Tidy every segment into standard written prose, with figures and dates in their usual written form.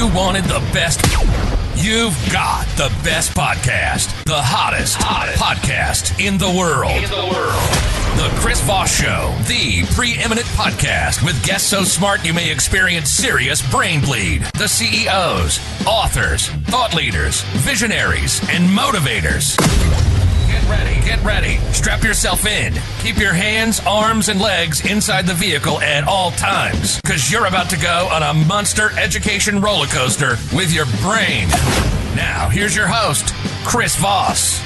you wanted the best, you've got the best podcast. The hottest podcast in the world. The Chris Voss Show, the preeminent podcast with guests so smart you may experience serious brain bleed. The CEOs, authors, thought leaders, visionaries, and motivators. Get ready. Strap yourself in. Keep your hands, arms, and legs inside the vehicle at all times, because you're about to go on a monster education roller coaster with your brain. Now, here's your host, Chris Voss.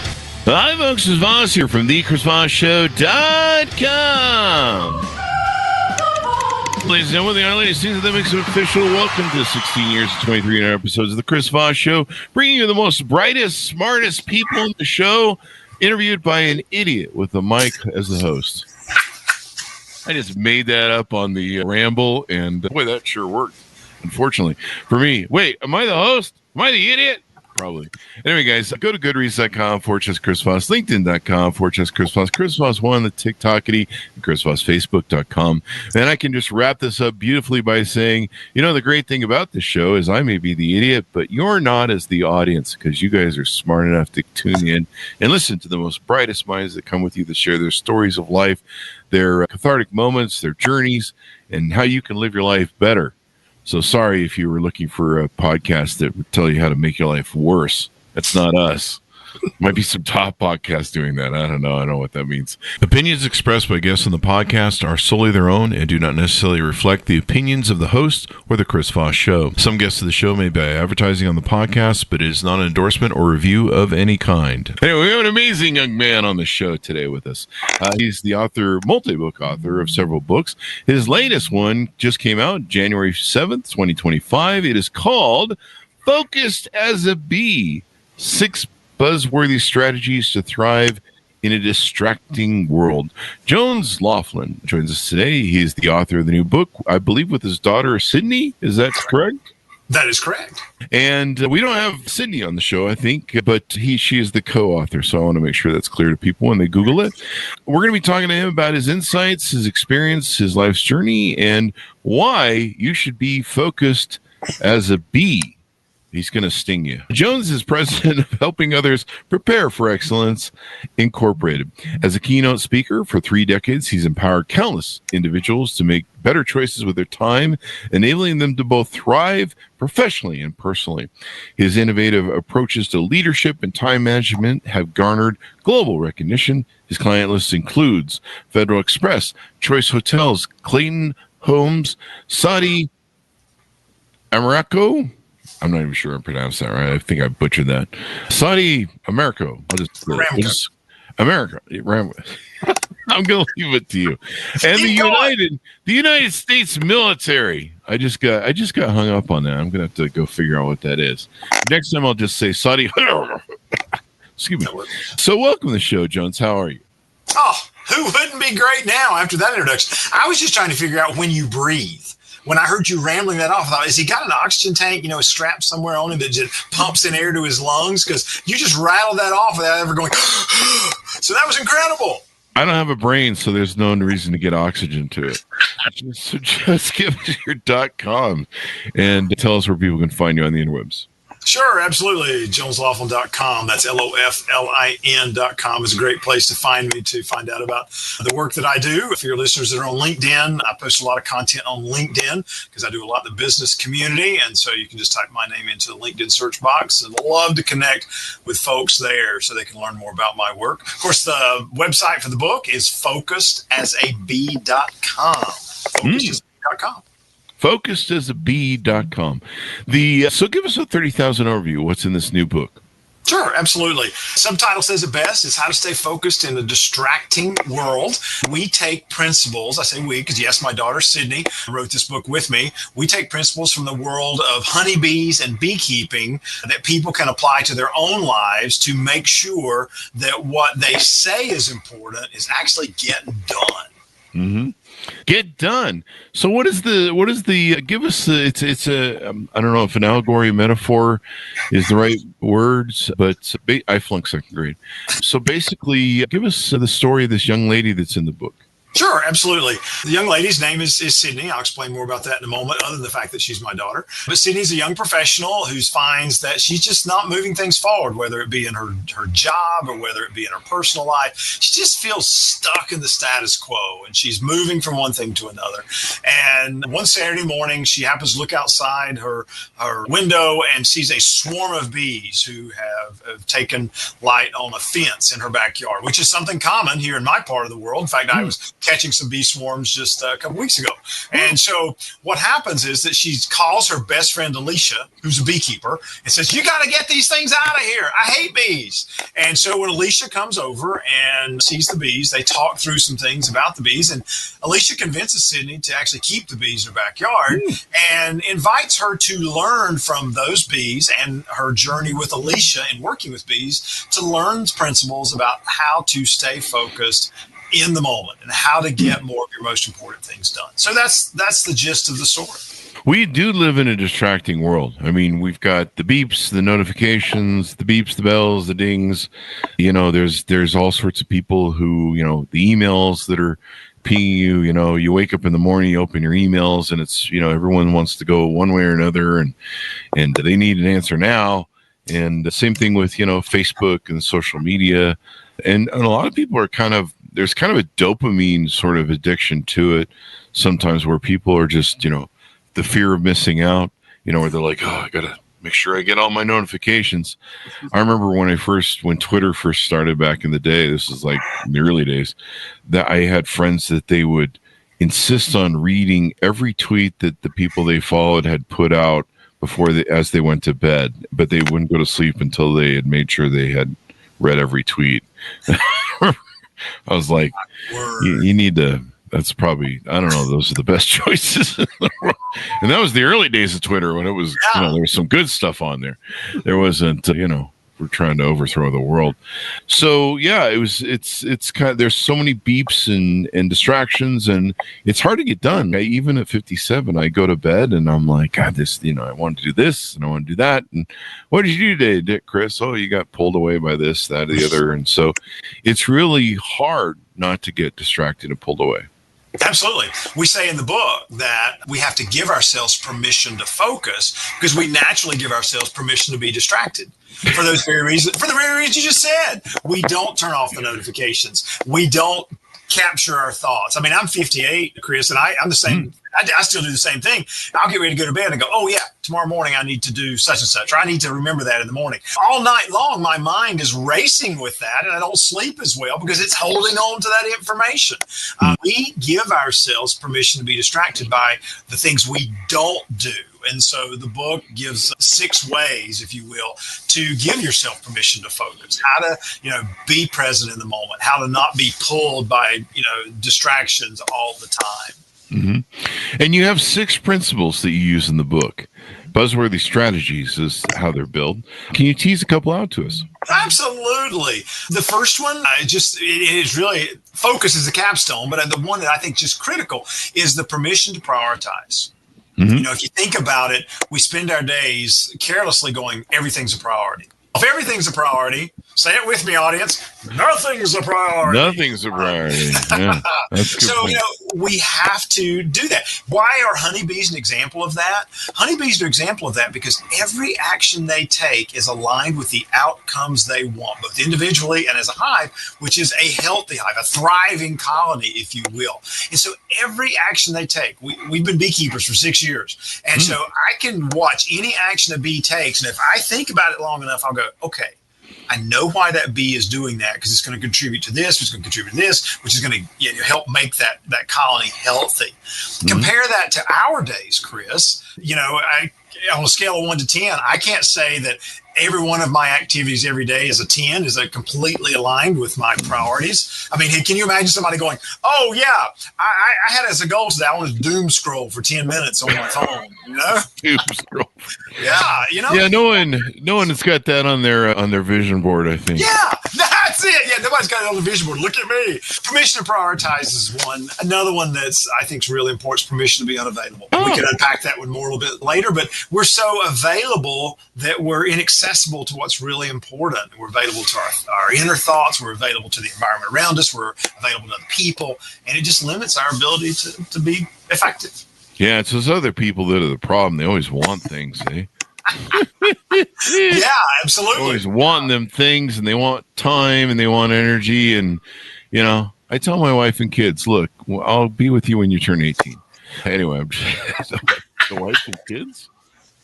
Hi, folks. It's Voss here from thechrisvossshow.com. Ladies and gentlemen, the Our Lady season that makes it official. Welcome to 16 years and 23 episodes of the Chris Voss Show, bringing you the most brightest, smartest people on the show, interviewed by an idiot with a mic as the host. I just made that up on the ramble, and boy, that sure worked, unfortunately for me. Wait, am I the host? Am I the idiot? Probably. Anyway, guys, go to goodreads.com/Chris Voss, LinkedIn.com/Chris Voss, Chris Voss 1, the TikTokity, and Chris Voss, Facebook.com. And I can just wrap this up beautifully by saying, you know, the great thing about this show is I may be the idiot, but you're not as the audience, because you guys are smart enough to tune in and listen to the most brightest minds that come with you to share their stories of life, their cathartic moments, their journeys, and how you can live your life better. So sorry if you were looking for a podcast that would tell you how to make your life worse. That's not us. Might be some top podcasts doing that. I don't know. I don't know what that means. Opinions expressed by guests on the podcast are solely their own and do not necessarily reflect the opinions of the host or the Chris Voss Show. Some guests of the show may be advertising on the podcast, but it is not an endorsement or review of any kind. Anyway, we have an amazing young man on the show today with us. He's the author, multi-book author of several books. His latest one just came out January 7th, 2025. It is called Focused as a Bee, 6 Buzzworthy Strategies to Thrive in a Distracting World. Jones Loflin joins us today. He is the author of the new book, I believe, with his daughter, Sydney. Is that correct? That is correct. And we don't have Sydney on the show, I think, but she is the co-author, so I want to make sure that's clear to people when they Google it. We're going to be talking to him about his insights, his experience, his life's journey, and why you should be focused as a bee. He's going to sting you. Jones is president of Helping Others Prepare for Excellence Incorporated. As a keynote speaker for 3 decades, he's empowered countless individuals to make better choices with their time, enabling them to both thrive professionally and personally. His innovative approaches to leadership and time management have garnered global recognition. His client list includes Federal Express, Choice Hotels, Clayton Homes, Saudi Aramco. I'm not even sure I pronounced that right. I think I butchered that. Saudi Aramco. America. I'm going to leave it to you. And the United States military. I just got hung up on that. I'm going to have to go figure out what that is. Next time I'll just say Saudi. Excuse me. So welcome to the show, Jones. How are you? Oh, who wouldn't be great now after that introduction? I was just trying to figure out when you breathe. When I heard you rambling that off, I thought, has he got an oxygen tank, strapped somewhere on him that just pumps in air to his lungs? Because you just rattled that off without ever going, so that was incredible. I don't have a brain, so there's no reason to get oxygen to it. So just give us your .com and tell us where people can find you on the interwebs. Sure, absolutely. JonesLoflin.com. That's LOFLIN.com is a great place to find me, to find out about the work that I do. For your listeners that are on LinkedIn, I post a lot of content on LinkedIn because I do a lot in the business community. And so you can just type my name into the LinkedIn search box, and love to connect with folks there so they can learn more about my work. Of course, the website for the book is focusedasab.com. Focusedasab.com. Focusedasab.com. So give us a 30,000 overview. What's in this new book? Sure, absolutely. Subtitle says it best. It's how to stay focused in a distracting world. We take principles. I say we because, yes, my daughter, Sydney, wrote this book with me. We take principles from the world of honeybees and beekeeping that people can apply to their own lives to make sure that what they say is important is actually getting done. Mm-hmm. Get done. So what is the give us it's a I don't know if an allegory, metaphor is the right words, but I flunked second grade. So basically give us the story of this young lady that's in the book. Sure, absolutely. The young lady's name is Sydney. I'll explain more about that in a moment, other than the fact that she's my daughter. But Sydney's a young professional who finds that she's just not moving things forward, whether it be in her job or whether it be in her personal life. She just feels stuck in the status quo, and she's moving from one thing to another. And one Saturday morning, she happens to look outside her window and sees a swarm of bees who have taken light on a fence in her backyard, which is something common here in my part of the world. In fact, I was catching some bee swarms just a couple weeks ago. And so what happens is that she calls her best friend Alicia, who's a beekeeper, and says, "You got to get these things out of here. I hate bees." And so when Alicia comes over and sees the bees, they talk through some things about the bees, and Alicia convinces Sydney to actually keep the bees in her backyard and invites her to learn from those bees and her journey with Alicia in working with bees to learn principles about how to stay focused in the moment and how to get more of your most important things done. So that's the gist of the story. We do live in a distracting world. I mean, we've got the beeps, the notifications, the beeps, the bells, the dings. You know, there's all sorts of people who, you know, the emails that are pinging you. You know, you wake up in the morning, you open your emails, and it's, you know, everyone wants to go one way or another, and they need an answer now. And the same thing with, you know, Facebook and social media. And a lot of people are there's kind of a dopamine sort of addiction to it sometimes, where people are just, you know, the fear of missing out, you know, where they're like, oh, I got to make sure I get all my notifications. I remember when Twitter first started back in the day, this is like in the early days, that I had friends that they would insist on reading every tweet that the people they followed had put out as they went to bed, but they wouldn't go to sleep until they had made sure they had read every tweet. I was like, you need to, that's probably, I don't know, those are the best choices in the world. And that was the early days of Twitter when it was, you know, there was some good stuff on there. There wasn't, you know, we're trying to overthrow the world. So yeah, it's kind of, there's so many beeps and distractions, and it's hard to get done. Even at 57, I go to bed and I'm like, God, this, you know, I want to do this and I want to do that. And what did you do today, Chris? Oh, you got pulled away by this, that, or the other. And so it's really hard not to get distracted and pulled away. Absolutely. We say in the book that we have to give ourselves permission to focus because we naturally give ourselves permission to be distracted. For the very reason you just said. We don't turn off the notifications. We don't capture our thoughts. I mean, I'm 58, Chris, and I'm the same. I still do the same thing. I'll get ready to go to bed and go, oh, yeah, tomorrow morning I need to do such and such, or I need to remember that in the morning. All night long, my mind is racing with that, and I don't sleep as well because it's holding on to that information. We give ourselves permission to be distracted by the things we don't do. And so the book gives 6 ways, if you will, to give yourself permission to focus, how to, you know, be present in the moment, how to not be pulled by, you know, distractions all the time. Mm-hmm. And you have 6 principles that you use in the book. Buzzworthy strategies is how they're built. Can you tease a couple out to us? Absolutely. The first one, it is really, focus is the capstone, but the one that I think just critical is the permission to prioritize. Mm-hmm. You know, if you think about it, we spend our days carelessly going, everything's a priority. If everything's a priority, say it with me, audience, nothing's a priority. Nothing's a priority. Yeah, that's good. So, you know, we have to do that. Why are honeybees an example of that? Honeybees are an example of that because every action they take is aligned with the outcomes they want, both individually and as a hive, which is a healthy hive, a thriving colony, if you will. And so every action they take, we've been beekeepers for 6 years. And so I can watch any action a bee takes. And if I think about it long enough, I'll go, okay, I know why that bee is doing that because it's going to contribute to this, it's going to contribute to this, which is going to help make that colony healthy. Compare that to our days, Chris. You know, on a scale of 1 to 10, I can't say that every one of my activities every day is a 10, is completely aligned with my priorities. I mean, can you imagine somebody going, oh, yeah, I had as a goal today, I want to doom scroll for 10 minutes on my phone, you know? Doom scroll. Yeah, you know? Yeah, no one has got that on their vision board, I think. Yeah, that's it. Yeah, nobody's got it on the vision board. Look at me. Permission to prioritize is one. Another one that's I think is really important is permission to be unavailable. We can unpack that one more a little bit later, but we're so available that we're inaccessible to what's really important. We're available to our inner thoughts. We're available to the environment around us. We're available to other people, and it just limits our ability to be effective. Yeah, it's those other people that are the problem. They always want things, eh? Yeah, absolutely. Always want them things, and they want time, and they want energy, and I tell my wife and kids, look, I'll be with you when you turn 18. Anyway, I'm just the wife and kids.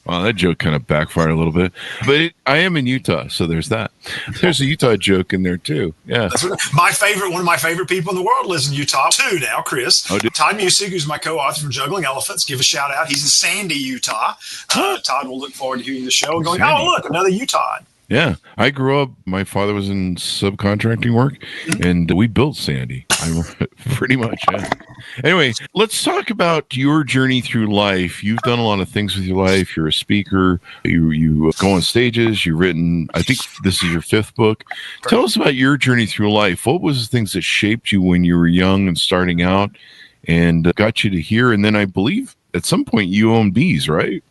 Wow, that joke kind of backfired a little bit, but I am in Utah, so there's that. There's a Utah joke in there too. Yeah, that's one of my favorite people in the world lives in Utah too. Now, Chris, Todd Music, who's my co-author from Juggling Elephants, give a shout out. He's in Sandy, Utah. Todd will look forward to hearing the show and going, oh look, another Utah. Yeah, I grew up. My father was in subcontracting work, and we built Sandy. Pretty much. Yeah. Anyway, let's talk about your journey through life. You've done a lot of things with your life. You're a speaker. You go on stages. You've written. I think this is your 5th book. Tell us about your journey through life. What was the things that shaped you when you were young and starting out, and got you to here? And then I believe at some point you own bees, right?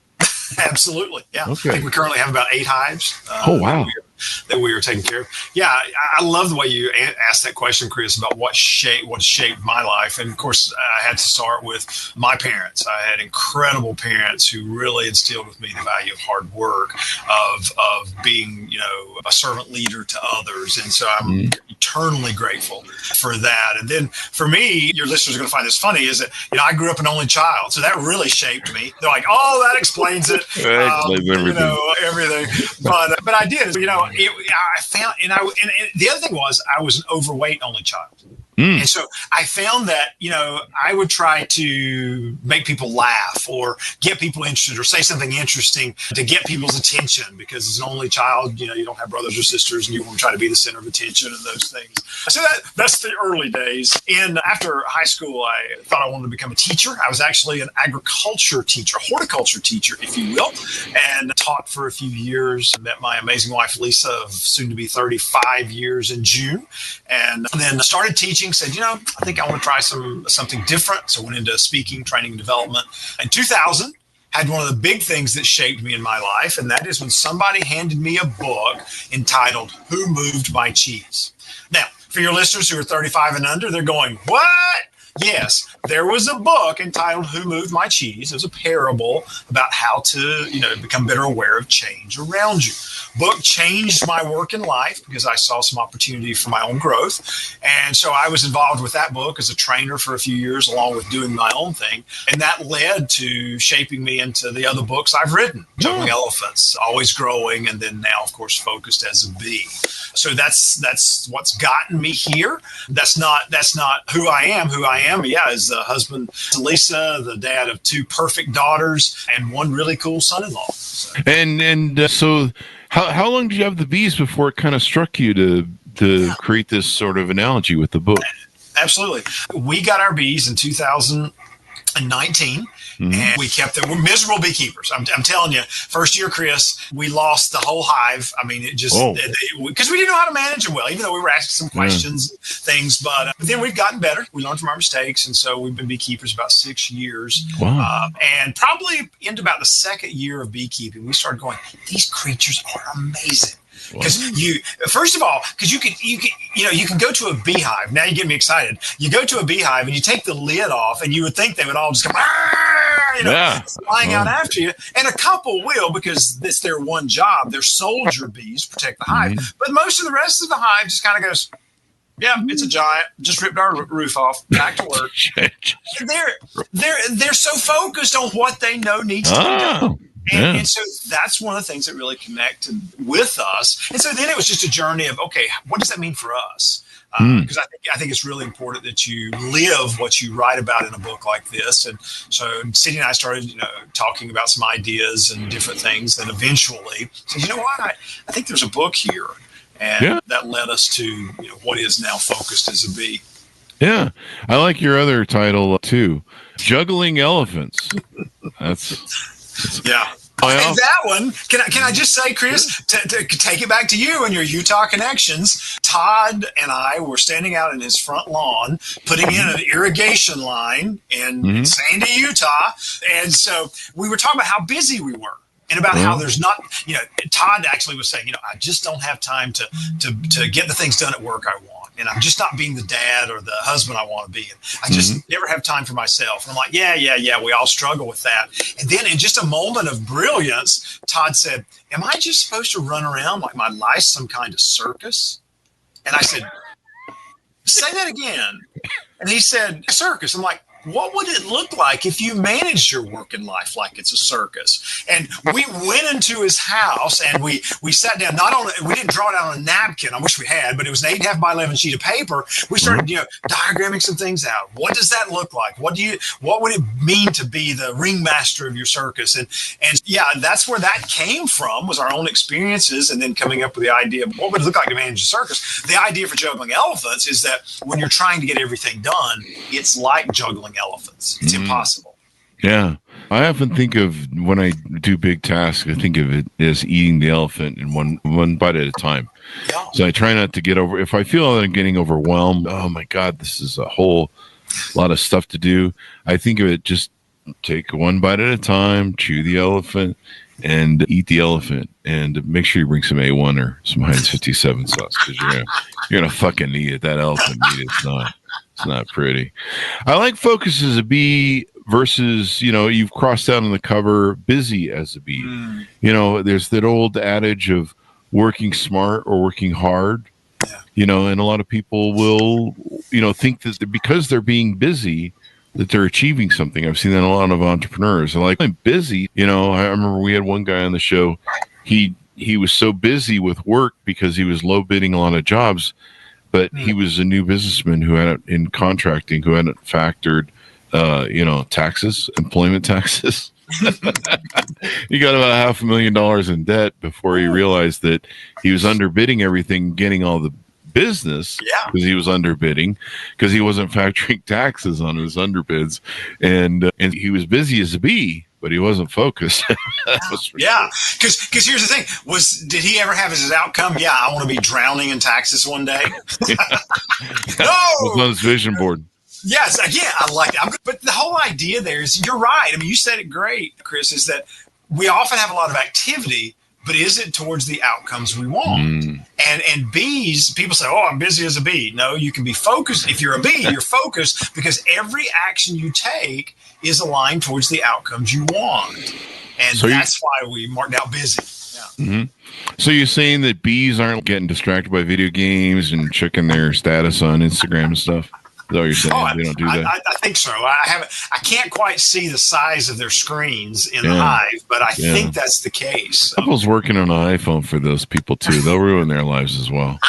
Absolutely. Yeah. Okay. I think we currently have about 8 hives. Oh, wow. That we are taking care of. Yeah. I love the way you asked that question, Chris, about what shaped my life. And of course, I had to start with my parents. I had incredible parents who really instilled with me the value of hard work, of being, a servant leader to others. And so I'm eternally grateful for that. And then for me, your listeners are going to find this funny, is that, I grew up an only child. So that really shaped me. They're like, oh, that explains it. Everything. But I did, I found, and the other thing was I was an overweight only child. And so I found that, I would try to make people laugh or get people interested or say something interesting to get people's attention, because as an only child, you don't have brothers or sisters and you want to try to be the center of attention and those things. So that's the early days. And after high school, I thought I wanted to become a teacher. I was actually an agriculture teacher, horticulture teacher, if you will, and taught for a few years. Met my amazing wife, Lisa, of soon to be 35 years in June, and then started teaching. Said, I think I want to try something different. So went into speaking, training, and development. In 2000, had one of the big things that shaped me in my life, and that is when somebody handed me a book entitled "Who Moved My Cheese?" Now, for your listeners who are 35 and under, they're going, "What?" Yes, there was a book entitled "Who Moved My Cheese?" It was a parable about how to, become better aware of change around you. Book changed my work in life because I saw some opportunity for my own growth. And so I was involved with that book as a trainer for a few years, along with doing my own thing. And that led to shaping me into the other books I've written, Juggling Elephants, Always Growing, and then now, of course, Focused as a Bee. So that's what's gotten me here. That's not who I am. Who I am, is the husband to Lisa, the dad of 2 perfect daughters, and 1 really cool son-in-law. So. And so how long did you have the bees before it kind of struck you to create this sort of analogy with the book? Absolutely. We got our bees in 2019. And we kept them. We're miserable beekeepers. I'm telling you, first year, Chris, we lost the whole hive. I mean, it just, because we didn't know how to manage them well, even though we were asking some questions, things, but then we've gotten better. We learned from our mistakes. And so we've been beekeepers about 6 years. Wow. And probably into about the 2nd year of beekeeping, we started going, these creatures are amazing. Because you can go to a beehive. Now you get me excited. You go to a beehive and you take the lid off, and you would think they would all just come, flying out after you. And a couple will, because it's their one job. They're soldier bees, protect the hive. But most of the rest of the hive just kind of goes, yeah, it's a giant. Just ripped our roof off. Back to work. They're so focused on what they know needs to be done. And so that's one of the things that really connected with us. And so then it was just a journey of, okay, what does that mean for us? Because I think it's really important that you live what you write about in a book like this. And so Cindy and I started, talking about some ideas and different things. And eventually said, you know what? I think there's a book here. And that led us to what is now Focused as a Bee. Yeah. I like your other title too, Juggling Elephants. And that one, can I just say, Chris, to take it back to you and your Utah connections, Todd and I were standing out in his front lawn, putting in an irrigation line in Sandy, Utah. And so we were talking about how busy we were. And about how there's not, Todd actually was saying, I just don't have time to get the things done at work I want. And I'm just not being the dad or the husband I want to be. And I just never have time for myself. And I'm like, yeah. We all struggle with that. And then in just a moment of brilliance, Todd said, am I just supposed to run around like my life's some kind of circus? And I said, say that again. And he said, circus. I'm like, what would it look like if you managed your work in life like it's a circus? And we went into his house and we sat down, we didn't draw it out on a napkin. I wish we had, but it was an 8.5 by 11 sheet of paper. We started, diagramming some things out. What does that look like? What would it mean to be the ringmaster of your circus? And yeah, that's where that came from, was our own experiences, and then coming up with the idea of what would it look like to manage a circus. The idea for juggling elephants is that when you're trying to get everything done, it's like juggling elephants. It's impossible. Yeah. I often think of, when I do big tasks, I think of it as eating the elephant in one bite at a time. Yeah. So I try not to get over, if I feel that I'm getting overwhelmed, oh my God, this is a whole lot of stuff to do. I think of it, just take one bite at a time, chew the elephant, and eat the elephant, and make sure you bring some A1 or some Heinz 57 sauce, because you're gonna fucking need it. That elephant meat, it's not pretty. I like focus as a bee versus, you've crossed out on the cover, busy as a bee. There's that old adage of working smart or working hard. And a lot of people will, think that because they're being busy, that they're achieving something. I've seen that in a lot of entrepreneurs. They're like, I'm busy. I remember we had one guy on the show. He was so busy with work because he was low bidding a lot of jobs, but he was a new businessman who hadn't, in contracting, who hadn't factored, taxes, employment taxes. He got about $500,000 in debt before he realized that he was underbidding everything, getting all the business, because he was underbidding, because he wasn't factoring taxes on his underbids, and he was busy as a bee, but he wasn't focused. Because here's the thing: did he ever have as his outcome? Yeah, I want to be drowning in taxes one day. No, it was on his vision board. Yes, again, I like it. But the whole idea there is, you're right. I mean, you said it great, Chris, is that we often have a lot of activity, but is it towards the outcomes we want? And bees, people say, oh, I'm busy as a bee. No, you can be focused. If you're a bee, you're focused because every action you take is aligned towards the outcomes you want. And so that's why we marked out busy. Yeah. So you're saying that bees aren't getting distracted by video games and checking their status on Instagram and stuff? Is that what you're saying? They don't do that? I think so. I can't quite see the size of their screens in the hive, but I think that's the case. So. Apple's working on an iPhone for those people too. They'll ruin their lives as well.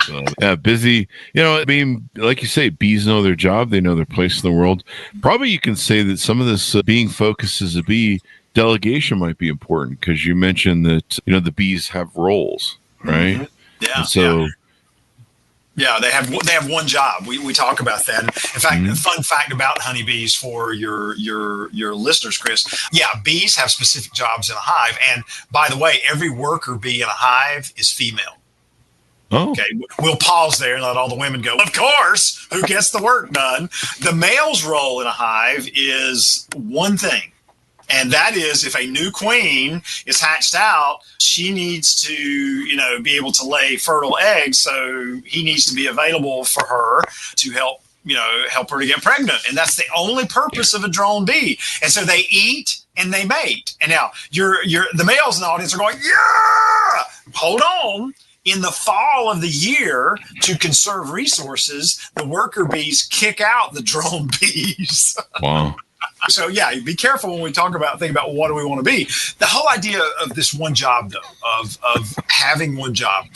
So, busy. Like you say, bees know their job. They know their place in the world. Probably you can say that some of this being focused as a bee, delegation might be important, because you mentioned that, the bees have roles, right? Mm-hmm. Yeah. And so. Yeah, they have one job. We talk about that. In fact, a fun fact about honeybees for your listeners, Chris. Yeah, bees have specific jobs in a hive. And by the way, every worker bee in a hive is female. Oh. Okay, we'll pause there and let all the women go. Of course, who gets the work done? The male's role in a hive is one thing. And that is, if a new queen is hatched out, she needs to, be able to lay fertile eggs. So he needs to be available for her to help her to get pregnant. And that's the only purpose of a drone bee. And so they eat and they mate. And now the males in the audience are going, yeah, hold on. In the fall of the year, to conserve resources, the worker bees kick out the drone bees. Wow. So, be careful when we think about what do we want to be. The whole idea of this one job, though, of having one job,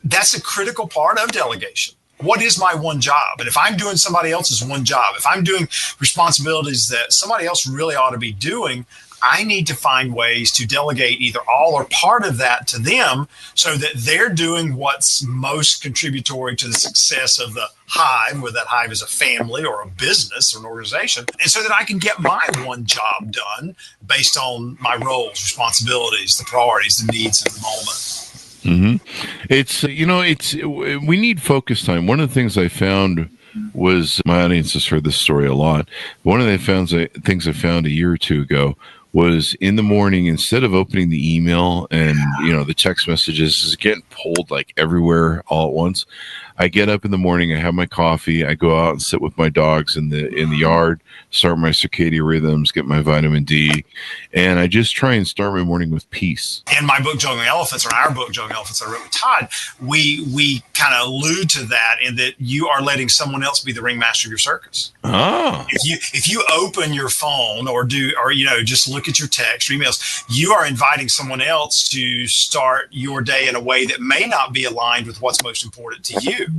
that's a critical part of delegation. What is my one job? And if I'm doing somebody else's one job, if I'm doing responsibilities that somebody else really ought to be doing, I need to find ways to delegate either all or part of that to them so that they're doing what's most contributory to the success of the hive, whether that hive is a family or a business or an organization, and so that I can get my one job done based on my roles, responsibilities, the priorities, the needs of the moment. It's, we need focus time. One of the things I found was, my audience has heard this story a lot. One of the things I found a year or two ago was, in the morning, instead of opening the email and, the text messages is getting pulled like everywhere all at once, I get up in the morning, I have my coffee, I go out and sit with my dogs in the yard, start my circadian rhythms, get my vitamin D, and I just try and start my morning with peace. In my book, Juggling Elephants, or our book, Juggling Elephants, I wrote with Todd, we kind of allude to that in that you are letting someone else be the ringmaster of your circus. Oh. If you open your phone or just look at your text or emails, you are inviting someone else to start your day in a way that may not be aligned with what's most important to you.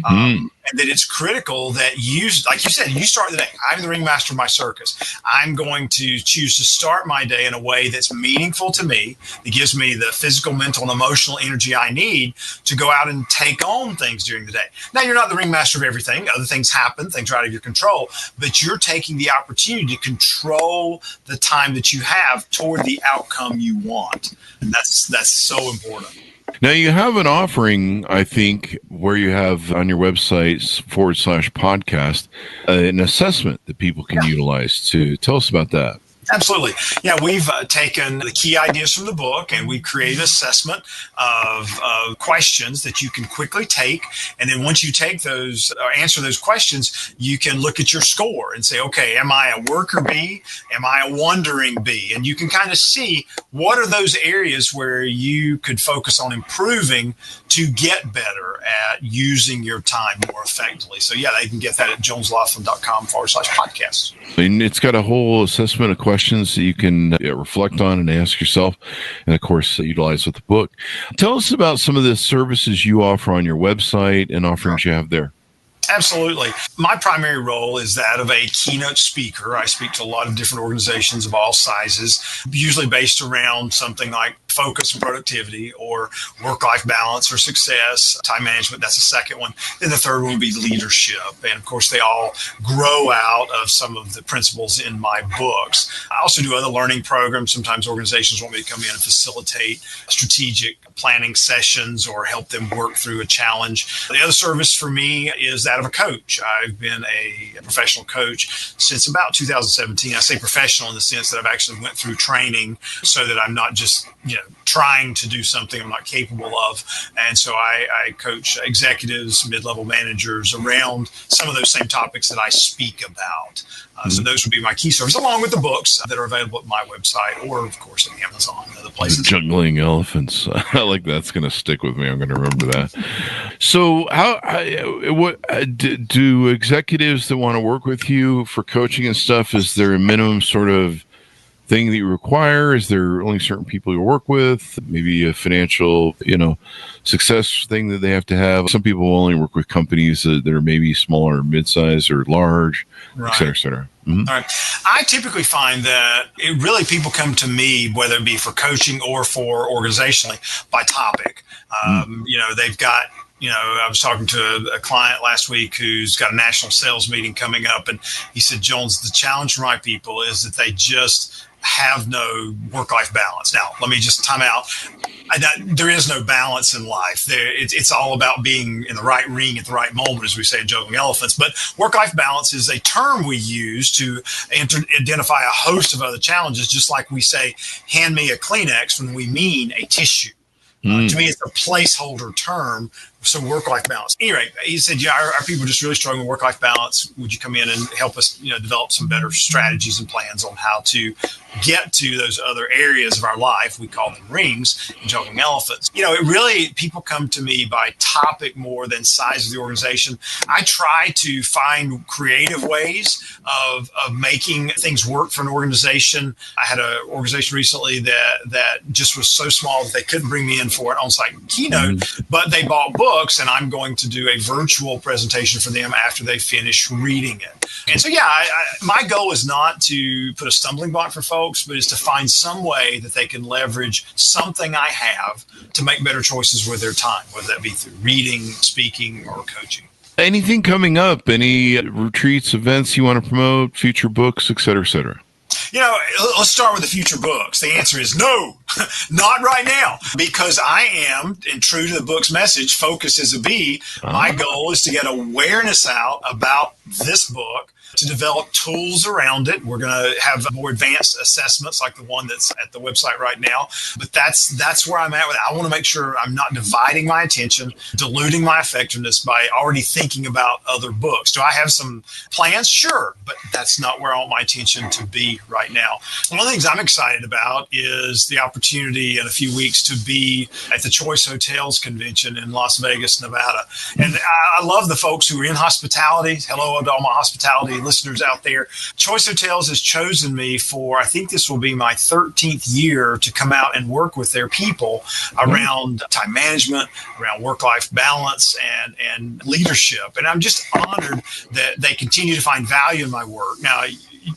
And that it's critical that you, like you said, you start the day. I'm the ringmaster of my circus. I'm going to choose to start my day in a way that's meaningful to me, that gives me the physical, mental, and emotional energy I need to go out and take on things during the day. Now, you're not the ringmaster of everything. Other things happen. Things are out of your control. But you're taking the opportunity to control the time that you have toward the outcome you want. And that's so important. Now, you have an offering, I think, where you have on your website /podcast, an assessment that people can utilize to tell us about that. Absolutely. Yeah, we've taken the key ideas from the book and we created an assessment of questions that you can quickly take. And then once you take those, or answer those questions, you can look at your score and say, okay, am I a worker bee? Am I a wandering bee? And you can kind of see what are those areas where you could focus on improving to get better at using your time more effectively. So yeah, they can get that at jonesloflin.com/podcast. And it's got a whole assessment of questions that you can reflect on and ask yourself, and of course utilize with the book. Tell us about some of the services you offer on your website and offerings you have there. Absolutely. My primary role is that of a keynote speaker. I speak to a lot of different organizations of all sizes, usually based around something like focus and productivity or work-life balance or success, time management. That's the second one. Then the third one would be leadership. And of course, they all grow out of some of the principles in my books. I also do other learning programs. Sometimes organizations want me to come in and facilitate strategic planning sessions or help them work through a challenge. The other service for me is that of a coach. I've been a professional coach since about 2017. I say professional in the sense that I've actually went through training so that I'm not just, trying to do something I'm not capable of. And so I coach executives, mid-level managers around some of those same topics that I speak about. So those would be my key services, along with the books that are available at my website or, of course, at Amazon and other places. Juggling Elephants. I like that's going to stick with me. I'm going to remember that. So what do executives that want to work with you for coaching and stuff, is there a minimum sort of thing that you require? Is there only certain people you work with? Maybe a financial, success thing that they have to have? Some people will only work with companies that are maybe smaller, mid-size, or large, right, et cetera, et cetera. Mm-hmm. All right. I typically find that people come to me, whether it be for coaching or for organizationally, by topic. They've got, I was talking to a client last week who's got a national sales meeting coming up, and he said, Jones, the challenge for my people is that they just have no work-life balance. Now, let me just time out. There is no balance in life. It's all about being in the right ring at the right moment, as we say in Juggling Elephants. But work-life balance is a term we use to identify a host of other challenges, just like we say, hand me a Kleenex when we mean a tissue. To me, it's a placeholder term. So work-life balance. Anyway, he said, our people are just really struggling with work-life balance. Would you come in and help us, develop some better strategies and plans on how to get to those other areas of our life? We call them rings in Juggling Elephants. People come to me by topic more than size of the organization. I try to find creative ways of making things work for an organization. I had an organization recently that just was so small that they couldn't bring me in for an on-site keynote, but they bought books books, and I'm going to do a virtual presentation for them after they finish reading it. And so, my goal is not to put a stumbling block for folks, but is to find some way that they can leverage something I have to make better choices with their time, whether that be through reading, speaking, or coaching. Anything coming up? Any retreats, events you want to promote, future books, et cetera, et cetera? Let's start with the future books. The answer is no, not right now, because I am, and true to the book's message, focus as a bee. My goal is to get awareness out about this book, to develop tools around it. We're going to have more advanced assessments like the one that's at the website right now. But that's where I'm at with it. I want to make sure I'm not dividing my attention, diluting my effectiveness by already thinking about other books. Do I have some plans? Sure, but that's not where I want my attention to be right now. One of the things I'm excited about is the opportunity in a few weeks to be at the Choice Hotels convention in Las Vegas, Nevada. And I love the folks who are in hospitality. Hello to all my hospitality listeners out there. Choice Hotels has chosen me for, I think this will be my 13th year to come out and work with their people around time management, around work-life balance, and leadership. And I'm just honored that they continue to find value in my work. Now,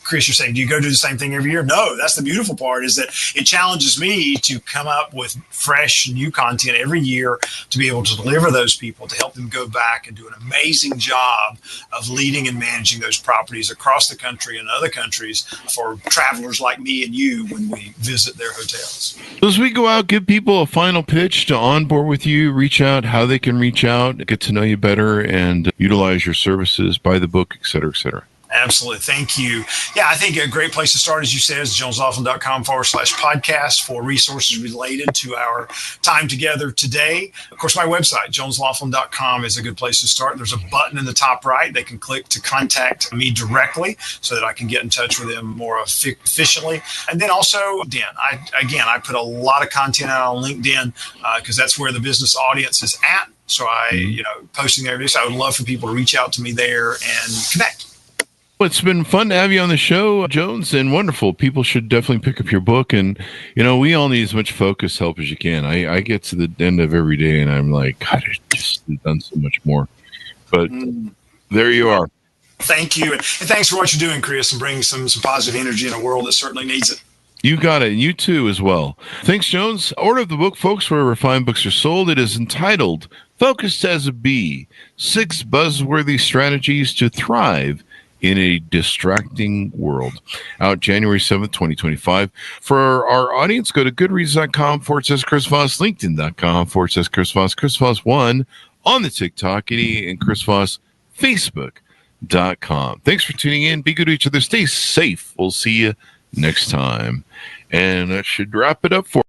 Chris, you're saying, do you go do the same thing every year? No, that's the beautiful part, is that it challenges me to come up with fresh new content every year to be able to deliver those people, to help them go back and do an amazing job of leading and managing those properties across the country and other countries for travelers like me and you when we visit their hotels. So as we go out, give people a final pitch to onboard with you, reach out, how they can reach out, get to know you better, and utilize your services, buy the book, et cetera, et cetera. Absolutely. Thank you. Yeah, I think a great place to start, as you said, is jonesloflin.com/podcast for resources related to our time together today. Of course, my website, jonesloflin.com, is a good place to start. There's a button in the top right. They can click to contact me directly so that I can get in touch with them more efficiently. And then also, I put a lot of content out on LinkedIn because that's where the business audience is at. So posting there. So I would love for people to reach out to me there and connect. Well, it's been fun to have you on the show, Jones, and wonderful. People should definitely pick up your book. And, we all need as much focus help as you can. I get to the end of every day and I'm like, God, I just have done so much more. But there you are. Thank you. And thanks for what you're doing, Chris, and bringing some positive energy in a world that certainly needs it. You got it. You too as well. Thanks, Jones. Order the book, folks, wherever fine books are sold. It is entitled Focused as a Bee, 6 Buzzworthy Strategies to Thrive in a Distracting World. Out January 7th, 2025. For our audience, go to goodreads.com/Chris Voss, LinkedIn.com/Chris Voss, Chris Voss1 on the TikTok, and Chris Voss, Facebook.com. Thanks for tuning in. Be good to each other. Stay safe. We'll see you next time. And that should wrap it up for